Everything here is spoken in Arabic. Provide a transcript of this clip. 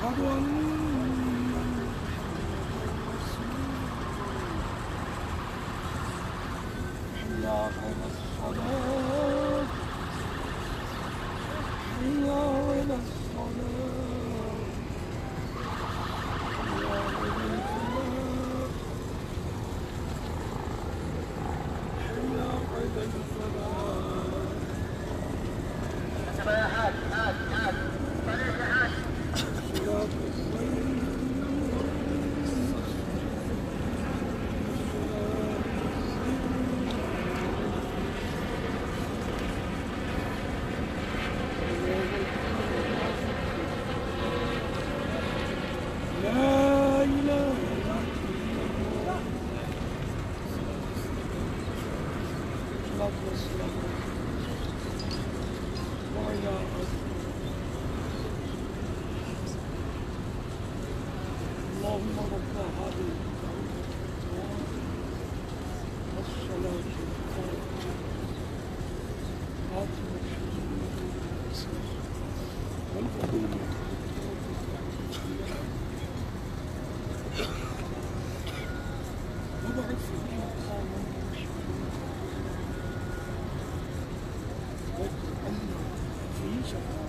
أشهد أن حي على الصلاة حي على الصلاة حي على الفلاح حي على الفلاح. يا حاج حاج حاج طريق يا حاج. صراط لا إله إلا الله. الصلاة والسلام وعلى اللهم رب هذه الدعوة والصلاة القائمة آت محمدا والفضيلة وبعث في مقاما محمودا واجعلنا في شفاعته